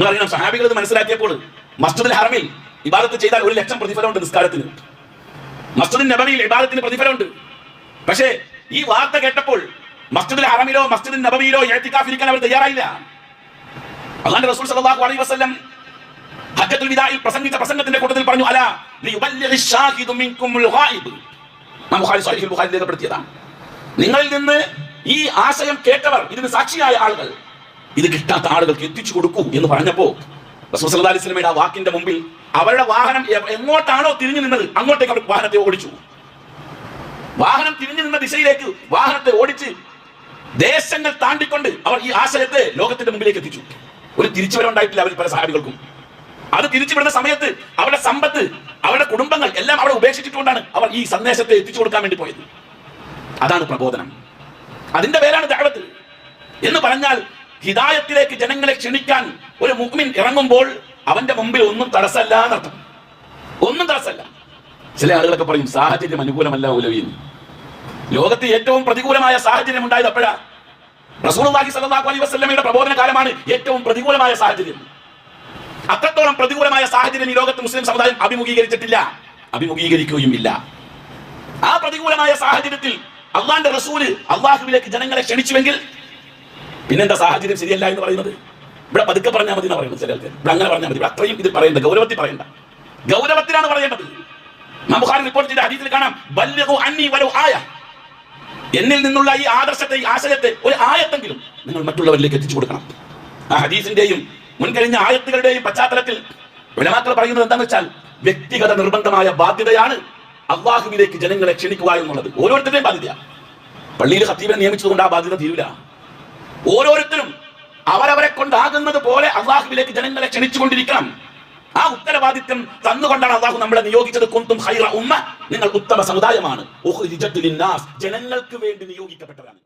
നിങ്ങൾ അറിയണം, സഹാബികൾ ഇത് മനസ്സിലാക്കിയപ്പോൾ മസ്ജിദുൽ ഹറമിൽ ഇബാദത്ത് ചെയ്താൽ 1,00,000 പ്രതിഫലമുണ്ട് നിസ്കാരത്തിന്. മസ്ജിദുൽ നബവിയിൽ ഇബാദത്തിന് പ്രതിഫലമുണ്ട്. പക്ഷേ ഈ വാർത്ത കേട്ടപ്പോൾ മസ്ജിദുൽ ഹറമിലോ മസ്ജിദുൽ നബവിയിലോ ഇഅ്തികാഫ് ഇരിക്കാൻ അവർ തയ്യാറായില്ല. അല്ലാഹുവിന്റെ റസൂൽ സല്ലല്ലാഹു അലൈഹി വസല്ലം ഹജ്ജത്തുൽ വിദാഇൽ പ്രസംഗിച്ച പ്രസംഗത്തിന്റെ കൂട്ടത്തിൽ പറഞ്ഞു, അലാ ലിയുബല്ലിഗിശ് ഷാഹിദു മിൻകുമുൽ ഗായിബ്. ബുഖാരി സ്വഹീഹുൽ ബുഖാരി രേഖപ്പെടുത്തിയതാണ്. നിങ്ങളിൽ നിന്ന് ഈ ആശയം കേട്ടവർ, ഇതിന് സാക്ഷിയായ ആളുകൾ, ഇത് കിട്ടാത്ത ആളുകൾക്ക് എത്തിച്ചു കൊടുക്കൂ എന്ന് പറഞ്ഞപ്പോ റസൂൽ സല്ലല്ലാഹു അലൈഹി വസല്ലമയുടെ ആ വാക്കിന്റെ മുമ്പിൽ അവരുടെ വാഹനം എങ്ങോട്ടാണോ തിരിഞ്ഞു നിന്നത് അങ്ങോട്ടേക്ക് അവർ വാഹനത്തെ ഓടിച്ചു. വാഹനം തിരിഞ്ഞു നിന്ന ദിശയിലേക്ക് വാഹനത്തെ ഓടിച്ച് ദേശങ്ങൾ താണ്ടിക്കൊണ്ട് അവർ ഈ ആശയത്തെ ലോകത്തിന്റെ മുമ്പിലേക്ക് എത്തിച്ചു. ഒരു തിരിച്ചുവരവുണ്ടായിട്ടില്ല അവർ പല സഹാബികൾക്കും. അത് തിരിച്ചുവിടുന്ന സമയത്ത് അവരുടെ സമ്പത്ത്, അവരുടെ കുടുംബങ്ങൾ എല്ലാം അവിടെ ഉപേക്ഷിച്ചിട്ടുകൊണ്ടാണ് അവർ ഈ സന്ദേശത്തെ എത്തിച്ചു കൊടുക്കാൻ വേണ്ടി പോയത്. അതാണ് പ്രബോധനം. അതിന്റെ പേരാണ് ദഅവത്ത് എന്ന് പറഞ്ഞാൽ. ഹിദായത്തിലേക്ക് ജനങ്ങളെ ക്ഷണിക്കാൻ ഒരു മുഅ്മിൻ ഇറങ്ങുമ്പോൾ അവന്റെ മുമ്പിൽ ഒന്നും തടസ്സമല്ല എന്നർത്ഥം. ഒന്നും തടസ്സമല്ല. ചില ആളുകളൊക്കെ പറയും സാഹചര്യം അനുകൂലമല്ല ഉലവിയിൽ. ലോകത്ത് ഏറ്റവും പ്രതികൂലമായ സാഹചര്യം ഉണ്ടായത് അപ്പോഴാ. റസൂലുള്ളാഹി സ്വല്ലല്ലാഹു അലൈഹി വസല്ലമയുടെ പ്രബോധന കാലമാണ് ഏറ്റവും പ്രതികൂലമായ സാഹചര്യം. അത്രത്തോളം പ്രതികൂലമായ സാഹചര്യം ഈ ലോകത്ത് മുസ്ലിം സമുദായം അഭിമുഖീകരിച്ചിട്ടില്ല, അഭിമുഖീകരിക്കുകയും ഇല്ല. ആ പ്രതികൂലമായ സാഹചര്യത്തിൽ അള്ളാന്റെ റസൂല് അള്ളാഹുവിലേക്ക് ജനങ്ങളെ ക്ഷണിച്ചുവെങ്കിൽ പിന്നെന്താ സാഹചര്യം ശരിയല്ല എന്ന് പറയുന്നത്? ഇവിടെ പതുക്കെ പറഞ്ഞാൽ മതി എന്ന് പറയുന്നത് ചിലർക്ക്. ഇവിടെ അങ്ങനെ പറഞ്ഞാൽ മതി. അത്രയും ഇത് പറയേണ്ട, ഗൗരവത്തിൽ പറയേണ്ട, ഗൗരവത്തിലാണ് പറയേണ്ടത്. ബുഖാരി റിപ്പോർട്ട് ചെയ്ത ഹദീസിൽ കാണാം, ബല്ലിഗു അന്നി വലൗ ആയ. എന്നിൽ നിന്നുള്ള ഈ ആദർശത്തെ, ഈ ആശയത്തെ ഒരു ആയത്തെങ്കിലും നിങ്ങൾ മറ്റുള്ളവരിലേക്ക് എത്തിച്ചു കൊടുക്കണം. ആ ഹദീസിന്റെയും മുൻകഴിഞ്ഞ ആയത്തുകളുടെയും പശ്ചാത്തലത്തിൽ ഉലമാക്കൾ പറയുന്നത് എന്താണെന്ന് വെച്ചാൽ, വ്യക്തിഗത നിർബന്ധമായ ബാധ്യതയാണ് അള്ളാഹുവിലേക്ക് ജനങ്ങളെ ക്ഷണിക്കുക എന്നുള്ളത്. ഓരോരുത്തരുടെയും ബാധ്യത. പള്ളിയിൽ ഖത്തീബിനെ നിയമിച്ചതുകൊണ്ട് ആ ബാധ്യത തീരൂല. ഓരോരുത്തരും അവരവരെ കൊണ്ടാകുന്നത് പോലെ അള്ളാഹുവിലേക്ക് ജനങ്ങളെ ക്ഷണിച്ചുകൊണ്ടിരിക്കണം. ആ ഉത്തരവാദിത്വം തന്നുകൊണ്ടാണ് അള്ളാഹു നമ്മളെ നിയോഗിച്ചത്. കുന്തും ഖൈറ ഉമ്മ, നിങ്ങൾ ഉത്തമ സമുദായമാണ്. ജനങ്ങൾക്ക് വേണ്ടി നിയോഗിക്കപ്പെട്ടവരാണ്.